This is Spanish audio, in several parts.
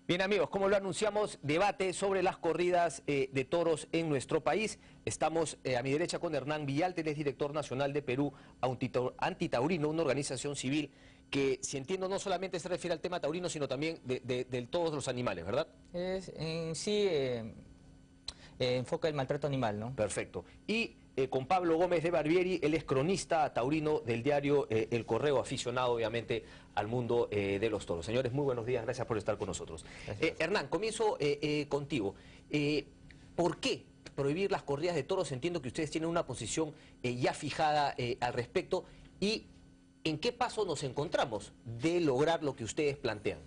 Bien amigos, como lo anunciamos, debate sobre las corridas de toros en nuestro país. Estamos a mi derecha con Hernán Villalta, él es director nacional de Perú Antitaurino, una organización civil que, si entiendo, no solamente se refiere al tema taurino, sino también de todos los animales, ¿verdad? Enfoca el maltrato animal, ¿no? Perfecto. Y con Pablo Gómez de Barbieri, él es cronista taurino del diario El Correo, aficionado obviamente al mundo de los toros. Señores, muy buenos días, gracias por estar con nosotros. Hernán, comienzo contigo. ¿Por qué prohibir las corridas de toros? Entiendo que ustedes tienen una posición ya fijada al respecto. ¿Y en qué paso nos encontramos de lograr lo que ustedes plantean?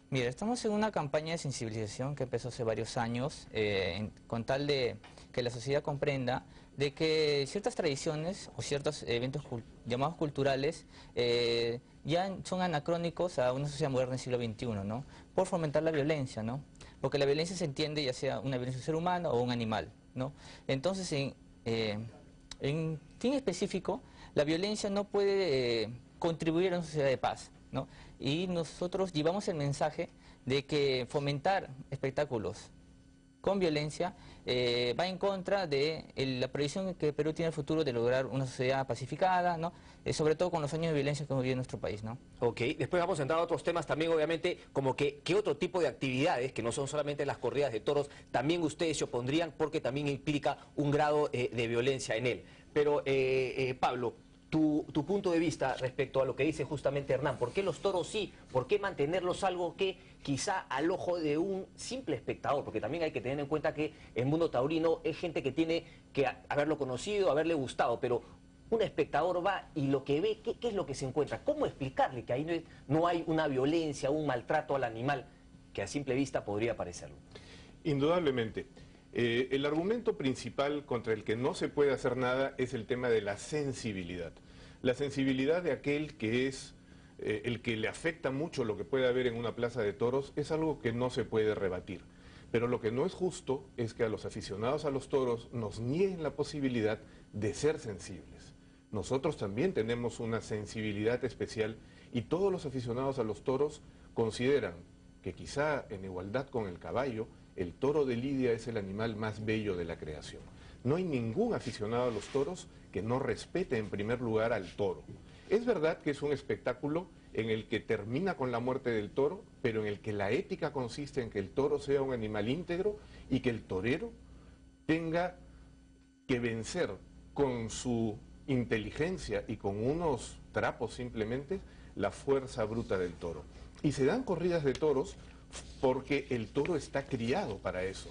Mira, estamos en una campaña de sensibilización que empezó hace varios años, con tal de que la sociedad comprenda de que ciertas tradiciones o ciertos eventos llamados culturales ya son anacrónicos a una sociedad moderna del siglo XXI, ¿no? Por fomentar la violencia, ¿no? Porque la violencia se entiende ya sea una violencia de un ser humano o un animal, ¿no? Entonces, en fin específico, la violencia no puede contribuir a una sociedad de paz, ¿no? Y nosotros llevamos el mensaje de que fomentar espectáculos con violencia va en contra de la proyección que Perú tiene en el futuro de lograr una sociedad pacificada, ¿no? Sobre todo con los años de violencia que hemos vivido en nuestro país, ¿no? Ok, después vamos a entrar a otros temas también, obviamente, como que qué otro tipo de actividades, que no son solamente las corridas de toros, también ustedes se opondrían porque también implica un grado de violencia en él. Pero, Pablo, tu punto de vista respecto a lo que dice justamente Hernán, ¿por qué los toros sí? ¿Por qué mantenerlos algo que quizá al ojo de un simple espectador? Porque también hay que tener en cuenta que el mundo taurino es gente que tiene que haberlo conocido, haberle gustado, pero un espectador va y lo que ve, ¿qué es lo que se encuentra? ¿Cómo explicarle que ahí no hay una violencia, un maltrato al animal que a simple vista podría parecerlo? Indudablemente. El argumento principal contra el que no se puede hacer nada es el tema de la sensibilidad. La sensibilidad de aquel que es el que le afecta mucho lo que puede haber en una plaza de toros es algo que no se puede rebatir. Pero lo que no es justo es que a los aficionados a los toros nos nieguen la posibilidad de ser sensibles. Nosotros también tenemos una sensibilidad especial y todos los aficionados a los toros consideran que quizá en igualdad con el caballo, el toro de lidia es el animal más bello de la creación. No hay ningún aficionado a los toros que no respete en primer lugar al toro. Es verdad que es un espectáculo en el que termina con la muerte del toro, pero en el que la ética consiste en que el toro sea un animal íntegro y que el torero tenga que vencer con su inteligencia y con unos trapos simplemente la fuerza bruta del toro. Y se dan corridas de toros porque el toro está criado para eso.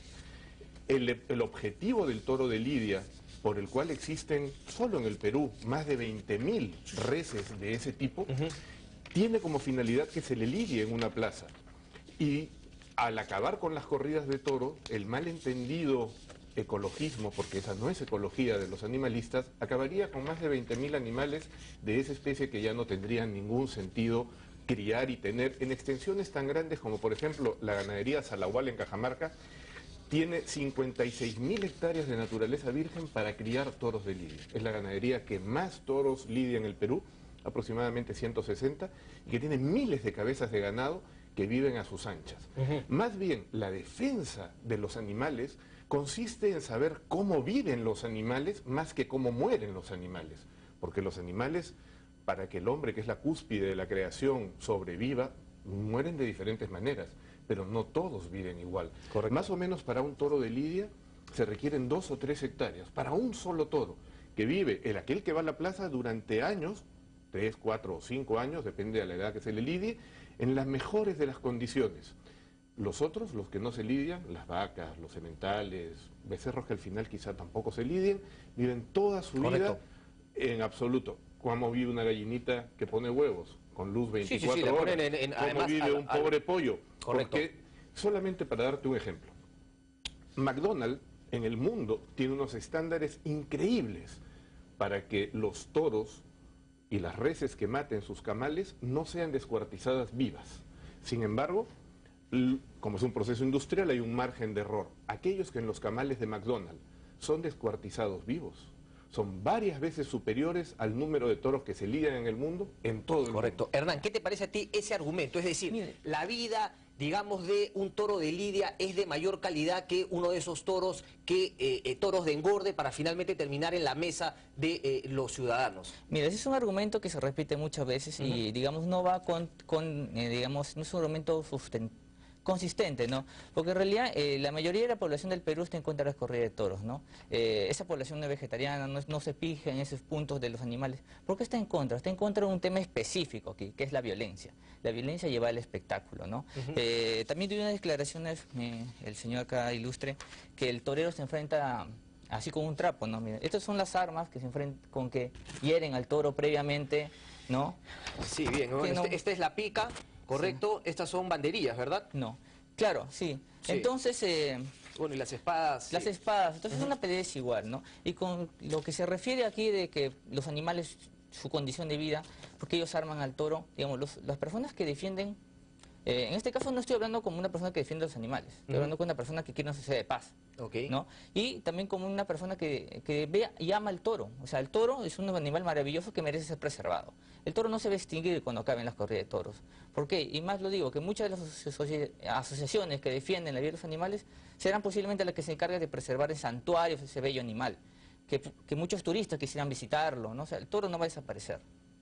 El objetivo del toro de lidia, por el cual existen solo en el Perú más de 20.000 reses de ese tipo, tiene como finalidad que se le lidie en una plaza. Y al acabar con las corridas de toro, el malentendido ecologismo, porque esa no es ecología de los animalistas, acabaría con más de 20.000 animales de esa especie que ya no tendrían ningún sentido criar y tener en extensiones tan grandes como por ejemplo la ganadería Salahual en Cajamarca tiene 56.000 hectáreas de naturaleza virgen para criar toros de lidia. Es la ganadería que más toros lidia en el Perú, aproximadamente 160, y que tiene miles de cabezas de ganado que viven a sus anchas. Más bien, la defensa de los animales consiste en saber cómo viven los animales más que cómo mueren los animales, porque los animales, para que el hombre, que es la cúspide de la creación, sobreviva, mueren de diferentes maneras, pero no todos viven igual. Correcto. Más o menos para un toro de lidia se requieren 2 o 3 hectáreas, para un solo toro, que vive, aquel que va a la plaza durante años, 3, 4 o 5 años, depende de la edad que se le lidie, en las mejores de las condiciones. Los otros, los que no se lidian, las vacas, los sementales, becerros que al final quizá tampoco se lidien, viven toda su vida en absoluto. Cómo vive una gallinita que pone huevos, con luz 24 horas, cómo vive un pobre pollo. Correcto. Porque, solamente para darte un ejemplo, McDonald's en el mundo tiene unos estándares increíbles para que los toros y las reses que maten sus camales no sean descuartizadas vivas. Sin embargo, como es un proceso industrial, hay un margen de error. Aquellos que en los camales de McDonald's son descuartizados vivos son varias veces superiores al número de toros que se lidian en el mundo, en todo el mundo. Correcto. Hernán, ¿qué te parece a ti ese argumento? Es decir, la vida digamos, de un toro de lidia es de mayor calidad que uno de esos toros toros de engorde para finalmente terminar en la mesa de los ciudadanos? Mira, ese es un argumento que se repite muchas veces y, digamos, no va digamos, no es un argumento consistente, ¿no? Porque en realidad la mayoría de la población del Perú está en contra de las corridas de toros, ¿no? Esa población no es vegetariana, no se fija en esos puntos de los animales. ¿Por qué está en contra? Está en contra de un tema específico aquí, que es la violencia. La violencia lleva al espectáculo, ¿no? También dio unas declaraciones, el señor acá ilustre, que el torero se enfrenta así con un trapo, ¿no? Mira, estas son las armas que se enfrentan, con que hieren al toro previamente, ¿no? Sí, bien. Bueno, esta es la pica. ¿Correcto? Sí. Estas son banderillas, ¿verdad? No. Claro, sí. Entonces... bueno, y las espadas... Las espadas. Entonces una pelea es igual, ¿no? Y con lo que se refiere aquí de que los animales, su condición de vida, porque ellos arman al toro, digamos, las personas que defienden... en este caso no estoy hablando como una persona que defiende a los animales, estoy hablando con una persona que quiere una sociedad de paz, ¿no? Y también como una persona que ve y ama al toro. O sea, el toro es un animal maravilloso que merece ser preservado. El toro no se va a extinguir cuando acaben las corridas de toros. ¿Por qué? Y más lo digo, que muchas de las asociaciones que defienden la vida de los animales serán posiblemente las que se encarguen de preservar en santuarios ese bello animal, que muchos turistas quisieran visitarlo, ¿no? O sea, el toro no va a desaparecer,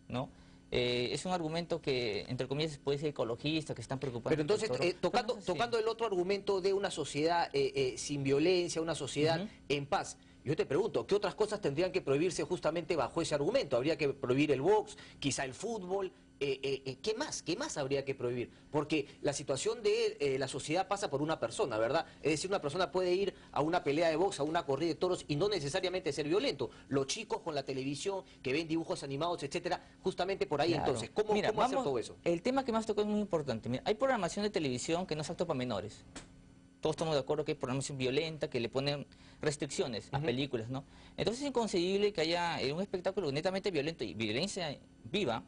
¿no? Es un argumento que, entre comillas, puede ser ecologista, que están preocupados. Pero entonces, tocando el otro argumento de una sociedad sin violencia, una sociedad en paz, yo te pregunto, ¿qué otras cosas tendrían que prohibirse justamente bajo ese argumento? ¿Habría que prohibir el box, quizá el fútbol? ¿Qué más? ¿Qué más habría que prohibir? Porque la situación de la sociedad pasa por una persona, ¿verdad? Es decir, una persona puede ir a una pelea de box, a una corrida de toros y no necesariamente ser violento. Los chicos con la televisión, que ven dibujos animados, etcétera, justamente por ahí. Claro. Entonces, ¿cómo hacer todo eso? El tema que más tocó es muy importante. Mira, hay programación de televisión que no es apto para menores. Todos estamos de acuerdo que hay programación violenta, que le ponen restricciones a películas, ¿no? Entonces es inconcebible que haya un espectáculo netamente violento y violencia viva,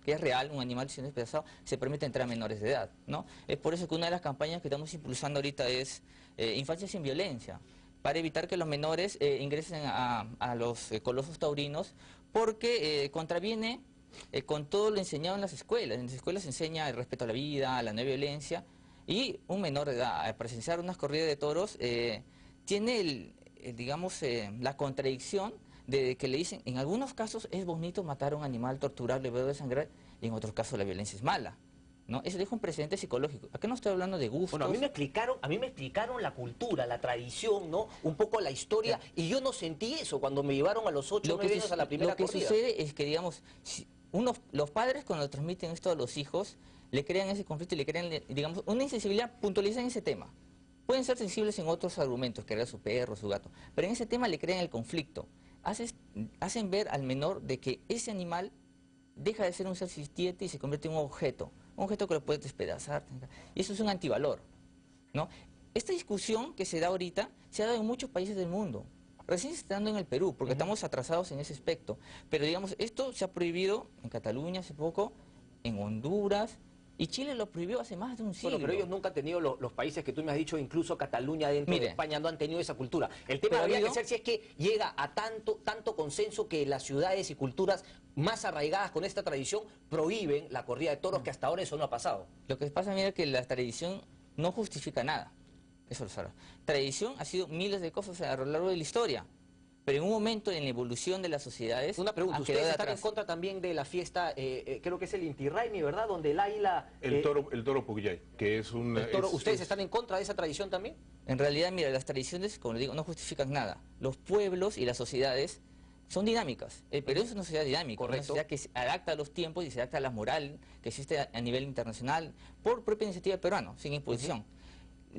que es real, un animal siendo despedazado, se permite entrar a menores de edad, ¿no? Es por eso que una de las campañas que estamos impulsando ahorita es Infancia sin Violencia, para evitar que los menores ingresen a los colosos taurinos, porque contraviene con todo lo enseñado en las escuelas. En las escuelas se enseña el respeto a la vida, a la no violencia, y un menor de edad, al presenciar unas corridas de toros, tiene, digamos, la contradicción de que le dicen, en algunos casos es bonito matar a un animal, torturarlo y verlo desangrar, y en otros casos la violencia es mala, ¿no? Eso deja un precedente psicológico. Acá no estoy hablando de gustos. Bueno, a mí me explicaron la cultura, la tradición, ¿no? Un poco la historia, y yo no sentí eso cuando me llevaron a los 8 o 9 años a la primera corrida. Lo que sucede es que, digamos, los padres cuando transmiten esto a los hijos, le crean ese conflicto y le crean, digamos, una insensibilidad, puntualizan ese tema. Pueden ser sensibles en otros argumentos, querer a su perro, su gato, pero en ese tema le crean el conflicto. Hacen ver al menor de que ese animal deja de ser un ser sintiente y se convierte en un objeto que lo puede despedazar. Y eso es un antivalor, ¿no? Esta discusión que se da ahorita se ha dado en muchos países del mundo. Recién se está dando en el Perú, porque estamos atrasados en ese aspecto. Pero digamos, esto se ha prohibido en Cataluña hace poco, en Honduras, y Chile lo prohibió hace más de un siglo. Bueno, pero ellos nunca han tenido los países que tú me has dicho, incluso Cataluña dentro de España, no han tenido esa cultura. El tema habría que ser si es que llega a tanto consenso que las ciudades y culturas más arraigadas con esta tradición prohíben la corrida de toros, que hasta ahora eso no ha pasado. Lo que pasa, mira, que la tradición no justifica nada. Eso lo sabe. Tradición ha sido miles de cosas a lo largo de la historia. Pero en un momento en la evolución de las sociedades... Una pregunta, ustedes están en contra también de la fiesta, creo que es el Inti Raymi, ¿verdad? Donde el águila... El toro Pucllay, que es un... ¿Ustedes están en contra de esa tradición también? En realidad, mira, las tradiciones, como le digo, no justifican nada. Los pueblos y las sociedades son dinámicas. El Perú es una sociedad dinámica, una sociedad que se adapta a los tiempos y se adapta a la moral que existe a nivel internacional por propia iniciativa peruana, sin imposición.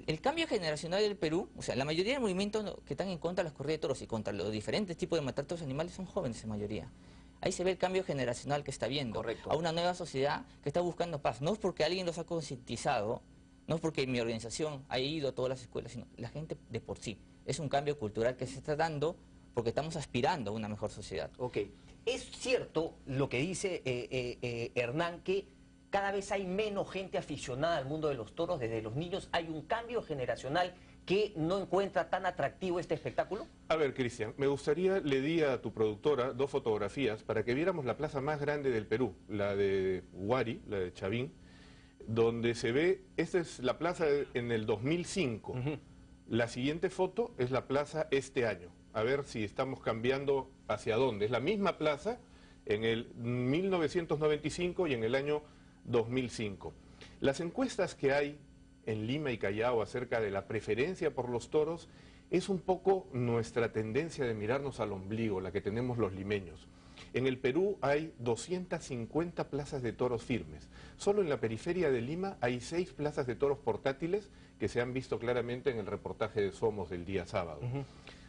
El cambio generacional del Perú, o sea, la mayoría de movimientos que están en contra de las corridas de toros y contra los diferentes tipos de matar toros animales son jóvenes en mayoría. Ahí se ve el cambio generacional que está viendo. A una nueva sociedad que está buscando paz. No es porque alguien los ha concientizado, no es porque mi organización ha ido a todas las escuelas, sino la gente de por sí. Es un cambio cultural que se está dando porque estamos aspirando a una mejor sociedad. Ok. Es cierto lo que dice Hernán, que cada vez hay menos gente aficionada al mundo de los toros, desde los niños. ¿Hay un cambio generacional que no encuentra tan atractivo este espectáculo? A ver, Cristian, me gustaría, le di a tu productora 2 fotografías para que viéramos la plaza más grande del Perú, la de Huari, la de Chavín, donde se ve, esta es la plaza en el 2005. La siguiente foto es la plaza este año. A ver si estamos cambiando hacia dónde. Es la misma plaza en el 1995 y en el año 2005. Las encuestas que hay en Lima y Callao acerca de la preferencia por los toros es un poco nuestra tendencia de mirarnos al ombligo, la que tenemos los limeños. En el Perú hay 250 plazas de toros firmes. Solo en la periferia de Lima hay 6 plazas de toros portátiles que se han visto claramente en el reportaje de Somos del día sábado.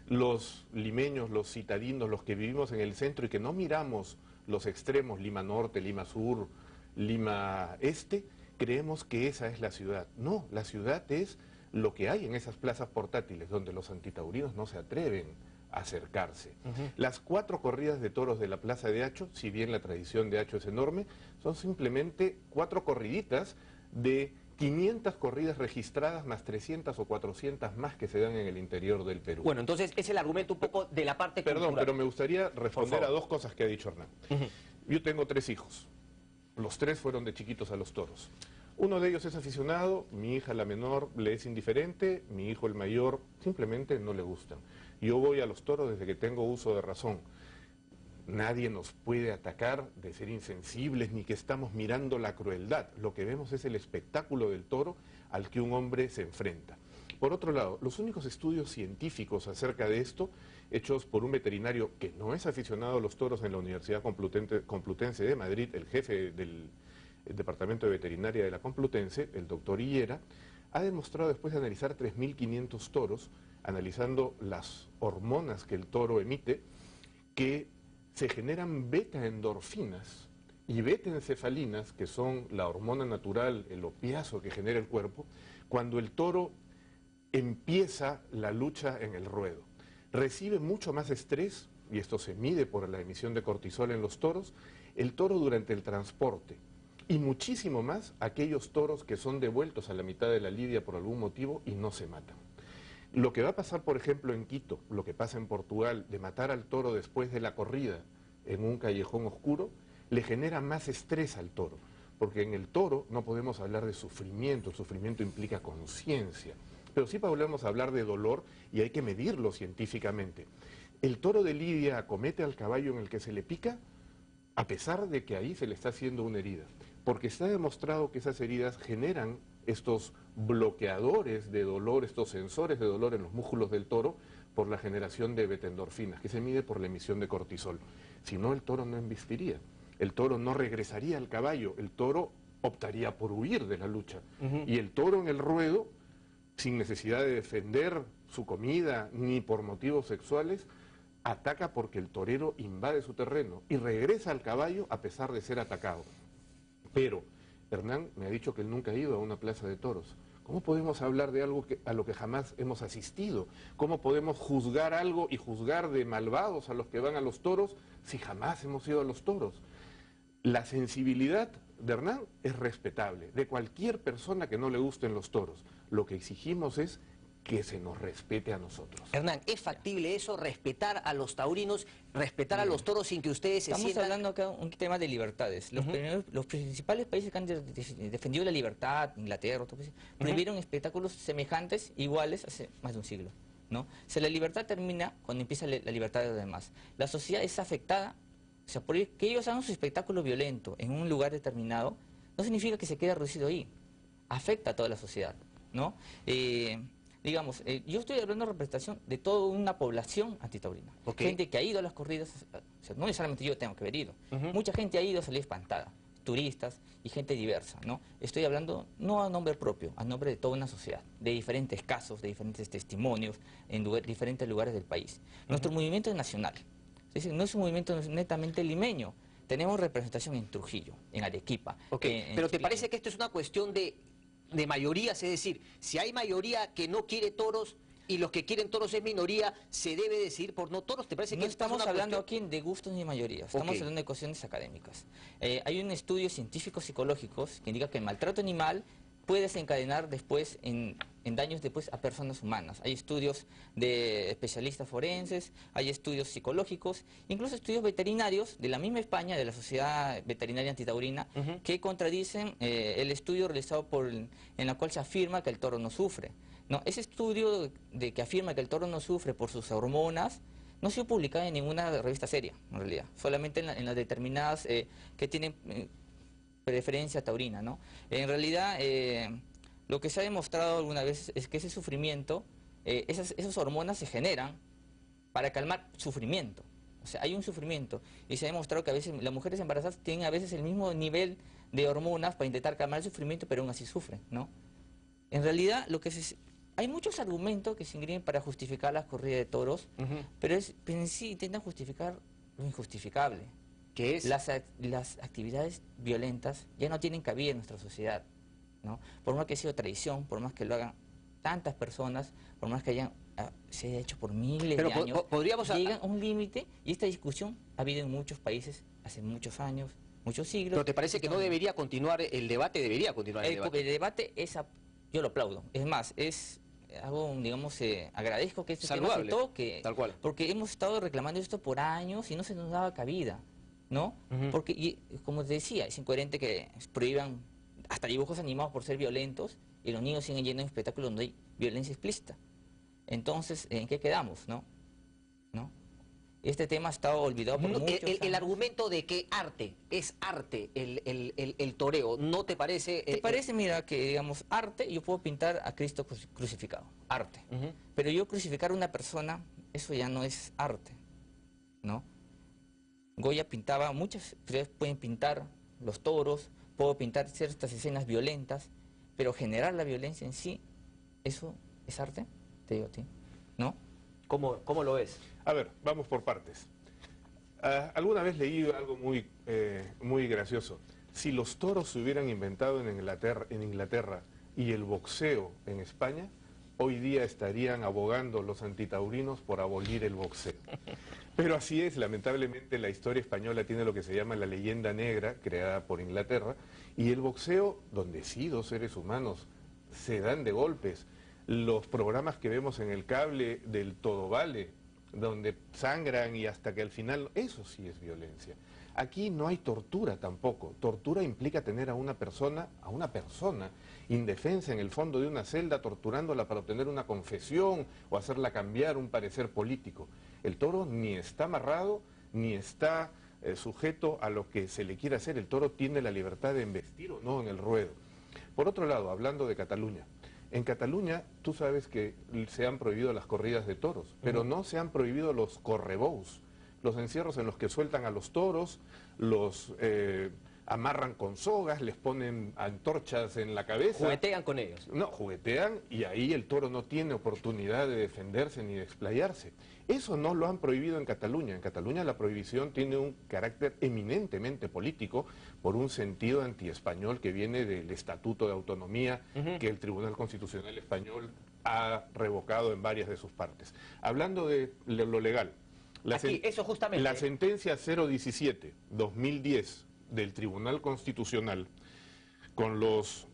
Los limeños, los citadinos, los que vivimos en el centro y que no miramos los extremos, Lima Norte, Lima Sur, Lima Este, creemos que esa es la ciudad. No, la ciudad es lo que hay en esas plazas portátiles, donde los antitaurinos no se atreven a acercarse. Las 4 corridas de toros de la Plaza de Hacho, si bien la tradición de Hacho es enorme, son simplemente 4 corriditas de 500 corridas registradas más 300 o 400 más que se dan en el interior del Perú. Bueno, entonces es el argumento un poco de la parte Perdón, cultural. pero me gustaría responder a 2 cosas que ha dicho Hernán. Yo tengo 3 hijos. Los 3 fueron de chiquitos a los toros. Uno de ellos es aficionado, mi hija la menor le es indiferente, mi hijo el mayor simplemente no le gustan. Yo voy a los toros desde que tengo uso de razón. Nadie nos puede atacar de ser insensibles ni que estamos mirando la crueldad. Lo que vemos es el espectáculo del toro al que un hombre se enfrenta. Por otro lado, los únicos estudios científicos acerca de esto, hechos por un veterinario que no es aficionado a los toros en la Universidad Complutense de Madrid, el jefe del Departamento de Veterinaria de la Complutense, el doctor Hillera, ha demostrado después de analizar 3.500 toros, analizando las hormonas que el toro emite, que se generan beta-endorfinas y beta-encefalinas, que son la hormona natural, el opiáceo que genera el cuerpo, cuando el toro empieza la lucha en el ruedo. Recibe mucho más estrés, y esto se mide por la emisión de cortisol en los toros, el toro durante el transporte, y muchísimo más aquellos toros que son devueltos a la mitad de la lidia por algún motivo y no se matan. Lo que va a pasar, por ejemplo, en Quito, lo que pasa en Portugal, de matar al toro después de la corrida en un callejón oscuro, le genera más estrés al toro, porque en el toro no podemos hablar de sufrimiento, el sufrimiento implica conciencia, pero sí podemos hablar de dolor y hay que medirlo científicamente. El toro de lidia acomete al caballo en el que se le pica, a pesar de que ahí se le está haciendo una herida, porque está demostrado que esas heridas generan estos bloqueadores de dolor, estos sensores de dolor en los músculos del toro por la generación de beta-endorfinas, que se mide por la emisión de cortisol. Si no, el toro no embistiría, el toro no regresaría al caballo, el toro optaría por huir de la lucha. Y el toro en el ruedo, sin necesidad de defender su comida ni por motivos sexuales, ataca porque el torero invade su terreno y regresa al caballo a pesar de ser atacado. Pero Hernán me ha dicho que él nunca ha ido a una plaza de toros. ¿Cómo podemos hablar de algo a lo que jamás hemos asistido? ¿Cómo podemos juzgar algo y juzgar de malvados a los que van a los toros si jamás hemos ido a los toros? La sensibilidad de Hernán es respetable, de cualquier persona que no le gusten los toros. Lo que exigimos es que se nos respete a nosotros. Hernán, ¿es factible eso, respetar a los taurinos, respetar a los toros sin que ustedes se Estamos sientan...? hablando acá de un tema de libertades. Los principales países que han defendido la libertad, Inglaterra, prohibieron espectáculos semejantes, iguales, hace más de un siglo, ¿no? O sea, la libertad termina cuando empieza la libertad de los demás. La sociedad es afectada, o sea, por que ellos hagan su espectáculo violento en un lugar determinado, no significa que se quede reducido ahí. Afecta a toda la sociedad, ¿no? Digamos, yo estoy hablando de representación de toda una población antitaurina. Gente que ha ido a las corridas, o sea, no necesariamente yo tengo que haber ido. Mucha gente ha ido a salir espantada, turistas y gente diversa, ¿no? Estoy hablando no a nombre propio, a nombre de toda una sociedad, de diferentes casos, de diferentes testimonios, en diferentes lugares del país. Nuestro movimiento es nacional, es decir, no es un movimiento netamente limeño. Tenemos representación en Trujillo, en Arequipa. Pero ¿te parece que esto es una cuestión de mayorías? Es decir, si hay mayoría que no quiere toros y los que quieren toros es minoría, ¿se debe decidir por no toros? ¿Te parece que no estamos hablando cuestión? aquí de gustos ni mayorías, estamos hablando de cuestiones académicas. Hay un estudio científico-psicológicos que indica que el maltrato animal puede desencadenar después en daños después a personas humanas. Hay estudios de especialistas forenses, hay estudios psicológicos, incluso estudios veterinarios de la misma España, de la Sociedad Veterinaria Antitaurina, que contradicen el estudio realizado en la cual se afirma que el toro no sufre. No, ese estudio de que afirma que el toro no sufre por sus hormonas no ha sido publicado en ninguna revista seria, en realidad, solamente en las determinadas que tienen preferencia taurina, ¿no? En realidad, lo que se ha demostrado alguna vez es que ese sufrimiento, esas hormonas se generan para calmar sufrimiento. O sea, hay un sufrimiento y se ha demostrado que a veces las mujeres embarazadas tienen a veces el mismo nivel de hormonas para intentar calmar el sufrimiento, pero aún así sufren, ¿no? En realidad, hay muchos argumentos que se ingrimen para justificar las corridas de toros, pero en sí intentan justificar lo injustificable. ¿Qué es? Las actividades violentas ya no tienen cabida en nuestra sociedad, ¿no? Por más que sea tradición, por más que lo hagan tantas personas, por más que se haya hecho por miles de años, llegan a un límite, y esta discusión ha habido en muchos países hace muchos años, muchos siglos. ¿Pero te parece que no debería continuar el debate? Debería continuar el debate. El debate yo lo aplaudo. Es más, es algo, digamos, agradezco que este tema se toque, tal cual, porque hemos estado reclamando esto por años y no se nos daba cabida, ¿no? Porque, como te decía, es incoherente que prohíban hasta dibujos animados por ser violentos y los niños siguen yendo a espectáculos donde hay violencia explícita. Entonces, ¿en qué quedamos, no? Este tema ha estado olvidado por muchos años. El argumento de que es arte el toreo, ¿no te parece? ¿Te parece, mira, que digamos arte, yo puedo pintar a Cristo crucificado, arte. Pero yo crucificar a una persona, eso ya no es arte, ¿no? Goya pintaba, ustedes pueden pintar los toros, puedo pintar ciertas escenas violentas, pero generar la violencia en sí, ¿eso es arte? Te digo a ti, ¿no? ¿Cómo lo ves? A ver, vamos por partes. Alguna vez leí algo muy gracioso. Si los toros se hubieran inventado en Inglaterra y el boxeo en España, hoy día estarían abogando los antitaurinos por abolir el boxeo. Pero así es, lamentablemente la historia española tiene lo que se llama la leyenda negra, creada por Inglaterra, y el boxeo, donde sí dos seres humanos se dan de golpes, los programas que vemos en el cable del Todo Vale, donde sangran y hasta que al final, eso sí es violencia. Aquí no hay tortura tampoco. Tortura implica tener a una persona indefensa en el fondo de una celda, torturándola para obtener una confesión o hacerla cambiar un parecer político. El toro ni está amarrado, ni está sujeto a lo que se le quiera hacer. El toro tiene la libertad de embestir o no en el ruedo. Por otro lado, hablando de Cataluña, en Cataluña tú sabes que se han prohibido las corridas de toros, pero no se han prohibido los correbous, los encierros en los que sueltan a los toros, los amarran con sogas, les ponen antorchas en la cabeza. ¿Juguetean con ellos? No, juguetean y ahí el toro no tiene oportunidad de defenderse ni de explayarse. Eso no lo han prohibido en Cataluña. En Cataluña la prohibición tiene un carácter eminentemente político por un sentido antiespañol que viene del Estatuto de Autonomía que el Tribunal Constitucional Español ha revocado en varias de sus partes. Hablando de lo legal, eso justamente. La sentencia 017-2010 del Tribunal Constitucional con los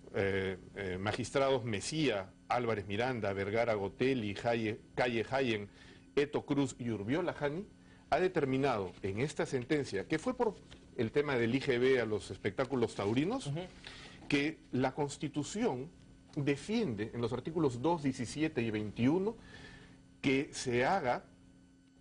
magistrados Mesía, Álvarez Miranda, Vergara Gotelli, Calle Jayen, Eto Cruz y Urbiola Jani, ha determinado en esta sentencia, que fue por el tema del IGB a los espectáculos taurinos, que la Constitución defiende en los artículos 2, 17 y 21 que se haga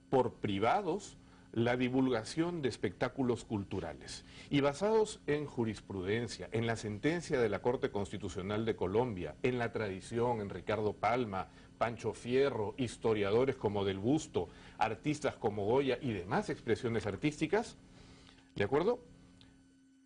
por privados la divulgación de espectáculos culturales. Y basados en jurisprudencia, en la sentencia de la Corte Constitucional de Colombia, en la tradición, en Ricardo Palma, Pancho Fierro, historiadores como Del Busto, artistas como Goya y demás expresiones artísticas, ¿de acuerdo?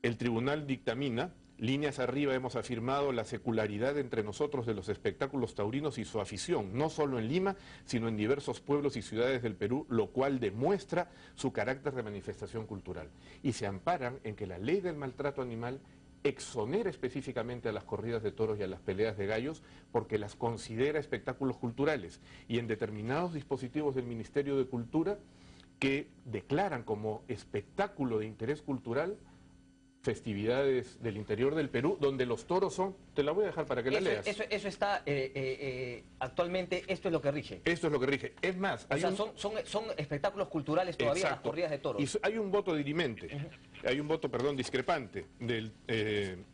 El tribunal dictamina: líneas arriba hemos afirmado la secularidad entre nosotros de los espectáculos taurinos y su afición, no solo en Lima, sino en diversos pueblos y ciudades del Perú, lo cual demuestra su carácter de manifestación cultural. Y se amparan en que la ley del maltrato animal exonera específicamente a las corridas de toros y a las peleas de gallos porque las considera espectáculos culturales, y en determinados dispositivos del Ministerio de Cultura que declaran como espectáculo de interés cultural festividades del interior del Perú donde los toros son, te la voy a dejar para que la leas. Eso está, actualmente, esto es lo que rige. Esto es lo que rige. Es más, O sea, son espectáculos culturales todavía, las corridas de toros. Y hay un voto dirimente, hay un voto, perdón, discrepante del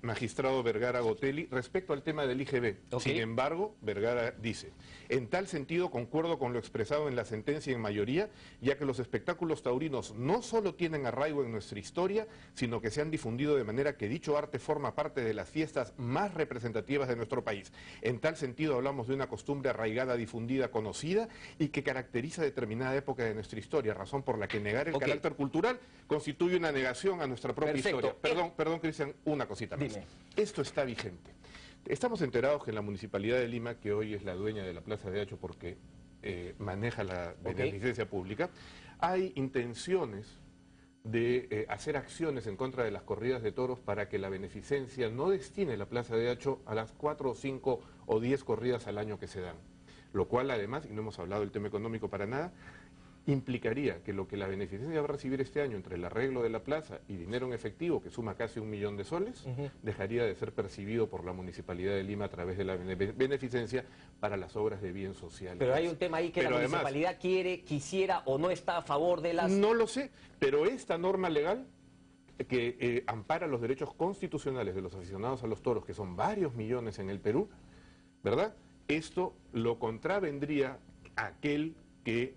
magistrado Vergara Gotelli respecto al tema del IGB. Okay. Sin embargo, Vergara dice, en tal sentido concuerdo con lo expresado en la sentencia en mayoría, ya que los espectáculos taurinos no solo tienen arraigo en nuestra historia, sino que se han difundido de manera que dicho arte forma parte de las fiestas más representativas de nuestro país. En tal sentido hablamos de una costumbre arraigada, difundida, conocida y que caracteriza determinada época de nuestra historia, razón por la que negar el carácter cultural constituye una negación a nuestra propia historia. Perdón, Cristian, una cosita más. Dime. Esto está vigente. Estamos enterados que en la Municipalidad de Lima, que hoy es la dueña de la Plaza de Hacho porque maneja la beneficencia pública, hay intenciones de hacer acciones en contra de las corridas de toros para que la beneficencia no destine la Plaza de Hacho a las 4 o 5 o 10 corridas al año que se dan. Lo cual además, y no hemos hablado del tema económico para nada, implicaría que lo que la beneficencia va a recibir este año entre el arreglo de la plaza y dinero en efectivo, que suma casi 1 millón de soles, dejaría de ser percibido por la Municipalidad de Lima a través de la beneficencia para las obras de bien social. Pero hay un tema ahí que la municipalidad quisiera o no está a favor de las... No lo sé, pero esta norma legal que ampara los derechos constitucionales de los aficionados a los toros, que son varios millones en el Perú, ¿verdad? Esto lo contravendría aquel que,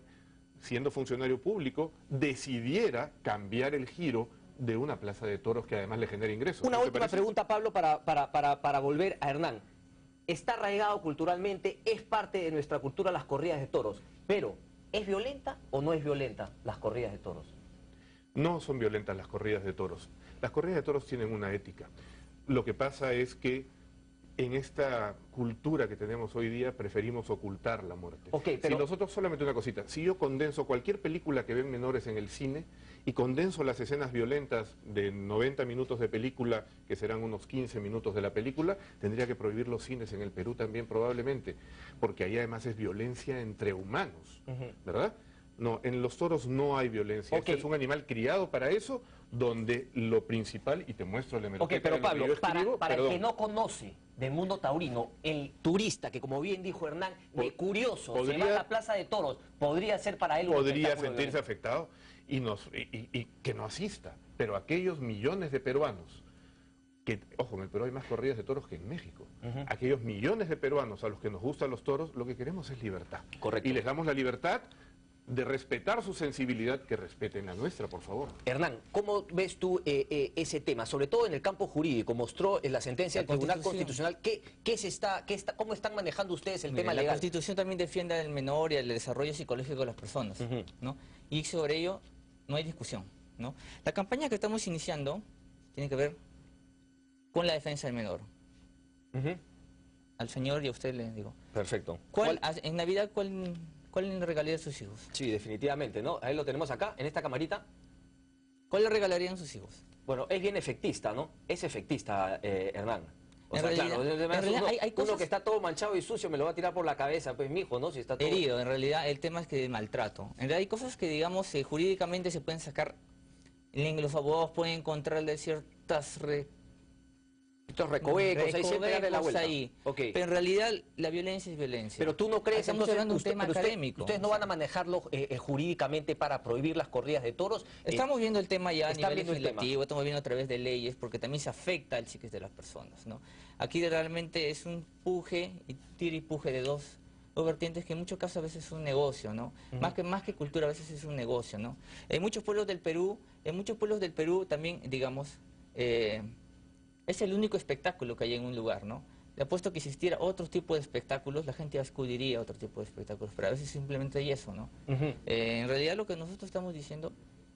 siendo funcionario público, decidiera cambiar el giro de una plaza de toros que además le genera ingresos. Una última pregunta, Pablo, para volver a Hernán. Está arraigado culturalmente, es parte de nuestra cultura las corridas de toros, pero ¿es violenta o no es violenta las corridas de toros? No son violentas las corridas de toros. Las corridas de toros tienen una ética. Lo que pasa es que en esta cultura que tenemos hoy día preferimos ocultar la muerte. Pero... Si nosotros, solamente una cosita, si yo condenso cualquier película que ven menores en el cine y condenso las escenas violentas de 90 minutos de película, que serán unos 15 minutos de la película, tendría que prohibir los cines en el Perú también probablemente, porque ahí además es violencia entre humanos, ¿verdad? No, en los toros no hay violencia. Este es un animal criado para eso, donde lo principal, y te muestro el hemeroteca pero Pablo, de lo que yo escribo, para el que no conoce del mundo taurino, el turista, que como bien dijo Hernán, de curioso, se va a la Plaza de Toros, podría ser para él un podría sentirse afectado y que no asista. Pero aquellos millones de peruanos, que, ojo, en el Perú hay más corridas de toros que en México. Aquellos millones de peruanos a los que nos gustan los toros, lo que queremos es libertad. Correcto. Y les damos la libertad de respetar su sensibilidad, que respeten la nuestra, por favor. Hernán, ¿cómo ves tú ese tema? Sobre todo en el campo jurídico, mostró en la sentencia del Tribunal Constitucional, ¿cómo están manejando ustedes el tema legal? La Constitución también defiende al menor y el desarrollo psicológico de las personas, ¿no? Y sobre ello no hay discusión, ¿no? La campaña que estamos iniciando tiene que ver con la defensa del menor. Al señor y a usted le digo. Perfecto. En Navidad, ¿cuál le regalaría a sus hijos? Sí, definitivamente, ¿no? A él lo tenemos acá, en esta camarita. ¿Cuál le regalarían a sus hijos? Bueno, es bien efectista, ¿no? Es efectista, Hernán. En realidad, hay cosas... Uno que está todo manchado y sucio me lo va a tirar por la cabeza, pues mijo, ¿no? Si está todo... Herido, en realidad el tema es que de maltrato. En realidad hay cosas que, digamos, jurídicamente se pueden sacar, los abogados pueden encontrarle ciertas estos recovecos, ahí siempre darle la vuelta. Pero en realidad la violencia es violencia. Pero tú no crees, estamos hablando de un tema académico. ¿Ustedes no van a manejarlo jurídicamente para prohibir las corridas de toros? Estamos viendo el tema ya a nivel legislativo, estamos viendo a través de leyes, porque también se afecta al psiquis de las personas, ¿no? Aquí realmente es un puje y tira y puje de dos vertientes que en muchos casos a veces es un negocio, ¿no? Más que cultura, a veces es un negocio, ¿no? En muchos pueblos del Perú también, digamos, es el único espectáculo que hay en un lugar, ¿no? Le apuesto que si existiera otro tipo de espectáculos, la gente acudiría a otro tipo de espectáculos, pero a veces simplemente hay eso, ¿no? En realidad lo que nosotros estamos diciendo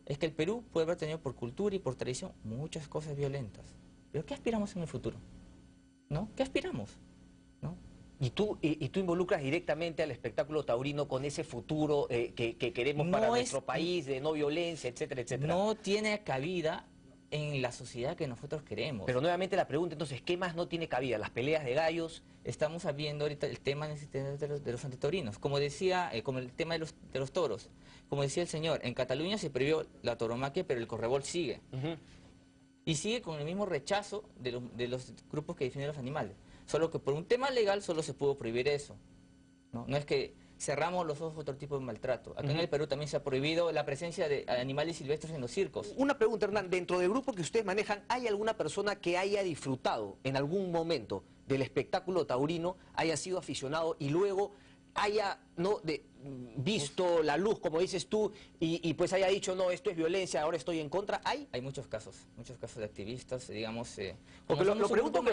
es que el Perú puede haber tenido por cultura y por tradición muchas cosas violentas. Pero ¿qué aspiramos en el futuro? ¿No? ¿Qué aspiramos? ¿No? ¿Y tú involucras directamente al espectáculo taurino con ese futuro que queremos para nuestro país, de no violencia, etcétera, etcétera? No tiene cabida en la sociedad que nosotros queremos. Pero nuevamente la pregunta entonces, ¿qué más no tiene cabida? ¿Las peleas de gallos? Estamos viendo ahorita el tema de los antitaurinos. Como decía, como el tema de los toros. Como decía el señor, en Cataluña se prohibió la tauromaquia, pero el correbol sigue. y sigue con el mismo rechazo de los grupos que defienden los animales. Solo que por un tema legal solo se pudo prohibir eso. No es que cerramos los ojos a otro tipo de maltrato. Acá en el Perú también se ha prohibido la presencia de animales silvestres en los circos. Una pregunta, Hernán, dentro del grupo que ustedes manejan, ¿hay alguna persona que haya disfrutado en algún momento del espectáculo taurino, haya sido aficionado y luego haya visto la luz, como dices tú, y pues haya dicho, no, esto es violencia, ahora estoy en contra? Hay muchos casos de activistas, digamos... Porque lo pregunto,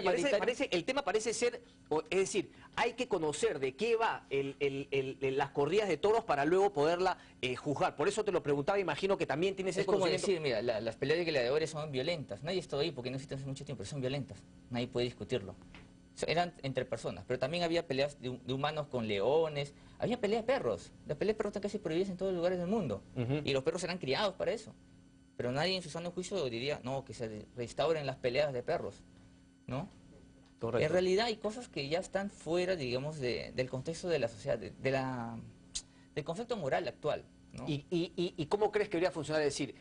el tema parece ser, es decir, hay que conocer de qué va las corridas de toros para luego poderla juzgar. Por eso te lo preguntaba, imagino que también tienes ese conocimiento. Es como decir, mira, las peleas de gladiadores son violentas. Nadie está ahí porque no existen hace mucho tiempo, pero son violentas. Nadie puede discutirlo. Eran entre personas, pero también había peleas de humanos con leones, había peleas de perros. Las peleas de perros están casi prohibidas en todos los lugares del mundo. Y los perros eran criados para eso. Pero nadie en su sano juicio diría, no, que se restauren las peleas de perros, ¿no? Correcto. En realidad hay cosas que ya están fuera, digamos, del contexto de la sociedad, del concepto moral actual, ¿no? ¿Y cómo crees que debería funcionar? Es decir,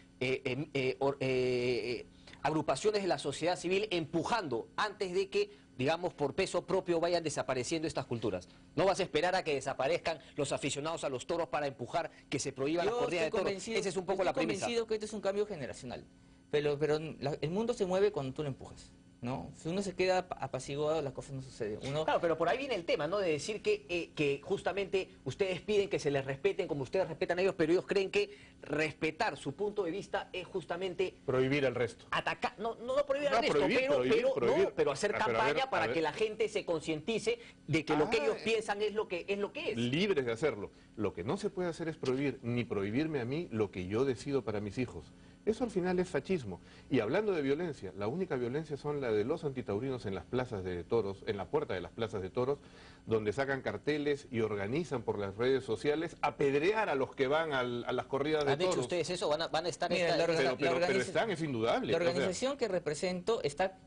agrupaciones de la sociedad civil empujando antes de que, digamos, por peso propio vayan desapareciendo estas culturas. No vas a esperar a que desaparezcan los aficionados a los toros para empujar que se prohíban las corridas de toros. Esa es un poco la premisa. Estoy convencido que esto es un cambio generacional, pero el mundo se mueve cuando tú lo empujas, ¿no? Si uno se queda apaciguado, las cosas no suceden. Claro, pero por ahí viene el tema, ¿no? De decir que justamente ustedes piden que se les respeten como ustedes respetan a ellos, pero ellos creen que respetar su punto de vista es justamente... prohibir el resto. Atacar, no prohibir el resto, pero hacer campaña para que la gente se concientice de que lo que ellos piensan es lo que es. Libres de hacerlo. Lo que no se puede hacer es prohibir, ni prohibirme a mí lo que yo decido para mis hijos. Eso al final es fascismo. Y hablando de violencia, la única violencia son la de los antitaurinos en las plazas de toros, en la puerta de las plazas de toros, donde sacan carteles y organizan por las redes sociales apedrear a los que van a las corridas de toros. ¿Han hecho ustedes eso? ¿Van a estar...? Mira, pero están, es indudable. La organización que represento está...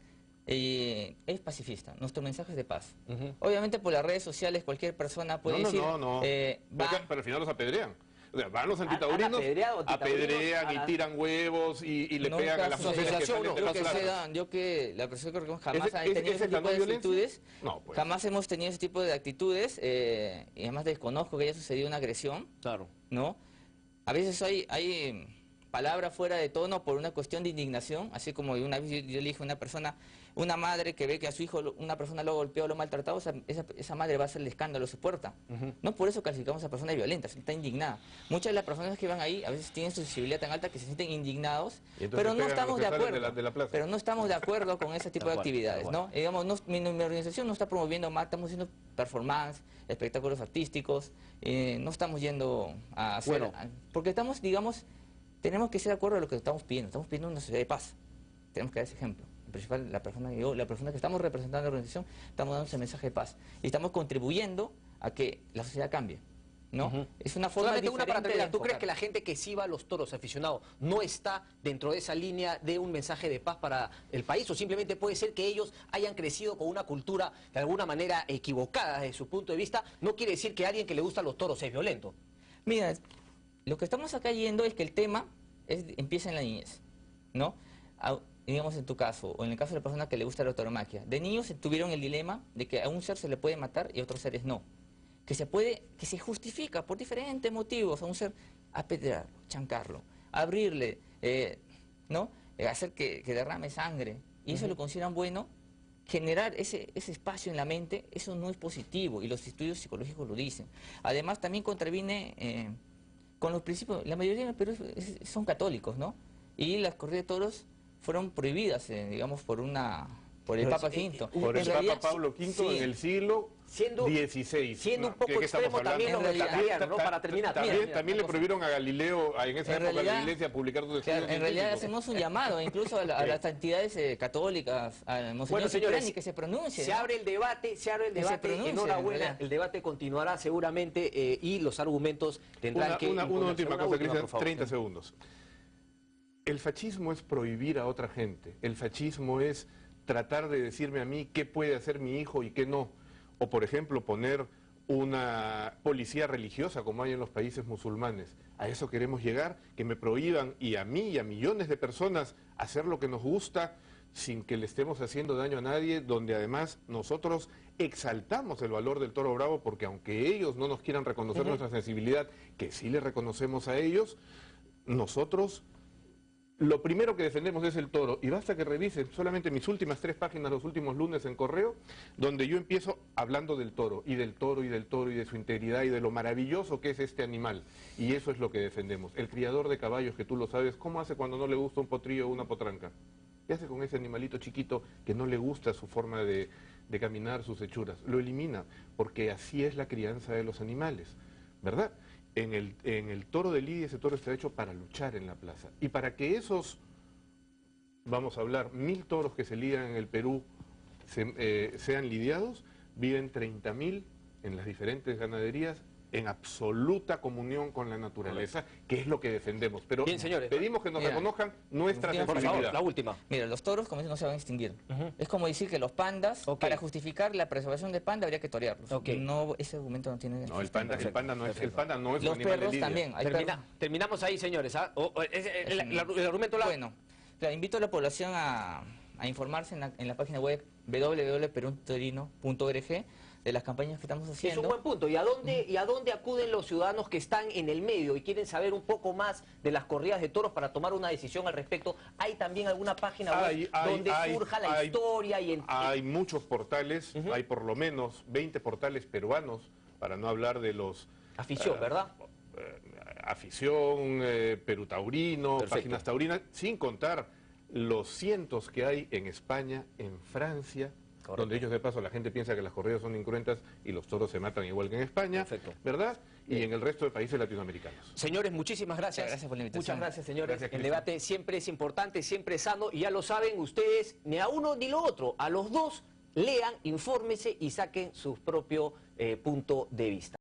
es pacifista, nuestro mensaje es de paz. Obviamente por las redes sociales cualquier persona puede decir... pero al final los apedrean. O sea, van los antitaurinos, apedrean y tiran huevos y le pegan a las mujeres que salen de las plazas. La persona que jamás ha tenido ese tipo de actitudes, jamás hemos tenido ese tipo de actitudes, y además desconozco que haya sucedido una agresión, ¿no? A veces hay palabras fuera de tono por una cuestión de indignación, así como una vez yo le dije a una persona, una madre que ve que a su hijo una persona lo golpeó o lo ha maltratado, esa madre va a hacer el escándalo a su puerta. No por eso calificamos a persona violenta, está indignada. Muchas de las personas que van ahí a veces tienen sensibilidad tan alta que se sienten indignados, pero no estamos de acuerdo. Pero no estamos de acuerdo con ese tipo de actividades, ¿no? Digamos, mi organización no está promoviendo más, estamos haciendo performance, espectáculos artísticos, no estamos yendo a hacer... porque estamos, digamos... Tenemos que ser de acuerdo a lo que estamos pidiendo una sociedad de paz. Tenemos que dar ese ejemplo. Principal, la persona que estamos representando en la organización, estamos dando ese mensaje de paz. Y estamos contribuyendo a que la sociedad cambie, ¿no? Es una forma diferente para terminar. ¿Tú crees que la gente que sí va a los toros aficionados no está dentro de esa línea de un mensaje de paz para el país? ¿O simplemente puede ser que ellos hayan crecido con una cultura de alguna manera equivocada desde su punto de vista? No quiere decir que alguien que le gustan los toros es violento. Mira, lo que estamos acá yendo es que el tema empieza en la niñez, ¿no? Digamos en tu caso, o en el caso de la persona que le gusta la tauromaquia. De niños tuvieron el dilema de que a un ser se le puede matar y a otros seres no. Que se justifica por diferentes motivos a un ser apedrearlo, chancarlo, abrirle, ¿no? Hacer que derrame sangre. Y eso lo consideran bueno. Generar ese espacio en la mente, eso no es positivo y los estudios psicológicos lo dicen. Además también contraviene con los principios, la mayoría del Perú son católicos, ¿no? Y las corridas de toros fueron prohibidas, digamos, por el Papa V. Por el Papa Pablo V en el siglo XVI. Siendo un poco extremo también lo de ¿no? Para terminar. También le prohibieron a Galileo, en esa época, a la iglesia publicar sus estudios. En realidad hacemos un llamado, incluso a las entidades católicas, a Monseñor Cipriani, que se pronuncie. Se abre el debate, enhorabuena, el debate continuará seguramente y los argumentos tendrán que... Una última cosa, Cristian, 30 segundos. El fascismo es prohibir a otra gente, el fascismo es tratar de decirme a mí qué puede hacer mi hijo y qué no. O, por ejemplo, poner una policía religiosa como hay en los países musulmanes. A eso queremos llegar, que me prohíban y a mí y a millones de personas hacer lo que nos gusta sin que le estemos haciendo daño a nadie, donde además nosotros exaltamos el valor del toro bravo, porque aunque ellos no nos quieran reconocer nuestra sensibilidad, que sí le reconocemos a ellos, nosotros lo primero que defendemos es el toro, y basta que revisen solamente mis últimas 3 páginas los últimos lunes en Correo, donde yo empiezo hablando del toro, y del toro, y del toro, y de su integridad, y de lo maravilloso que es este animal, y eso es lo que defendemos. El criador de caballos, que tú lo sabes, ¿cómo hace cuando no le gusta un potrillo o una potranca? ¿Qué hace con ese animalito chiquito que no le gusta su forma de caminar, sus hechuras? Lo elimina, porque así es la crianza de los animales, ¿verdad? En el toro de lidia, ese toro está hecho para luchar en la plaza. Y para que esos, vamos a hablar, 1000 toros que se lidian en el Perú sean lidiados, viven 30.000 en las diferentes ganaderías en absoluta comunión con la naturaleza, que es lo que defendemos. Pero bien, señores, pedimos que nos reconozcan nuestra por sensibilidad. favor, la última. Mira, los toros como no se van a extinguir. Es como decir que los pandas, para justificar la preservación de panda, habría que torearlos. No, ese argumento no tiene... No, el panda no es un los animal perros de lidia. también. Terminamos ahí, señores. ¿Ah? El argumento... Bueno, invito a la población a informarse en la página web www.peruntorino.org de las campañas que estamos haciendo. Es un buen punto. ¿Y a dónde acuden los ciudadanos que están en el medio y quieren saber un poco más de las corridas de toros para tomar una decisión al respecto? ¿Hay también alguna página web donde surja la historia? Hay muchos portales, hay por lo menos 20 portales peruanos, para no hablar de los... Afición, ¿verdad? Afición, Perú Taurino, páginas taurinas, sin contar los cientos que hay en España, en Francia, donde ellos de paso la gente piensa que las corridas son incruentas y los toros se matan igual que en España, ¿verdad? Y en el resto de países latinoamericanos. Señores, muchísimas gracias. Gracias por la invitación. Muchas gracias, señores. Gracias, el debate siempre es importante, siempre es sano, y ya lo saben ustedes, ni a uno ni lo otro, a los dos lean, infórmense y saquen su propio punto de vista.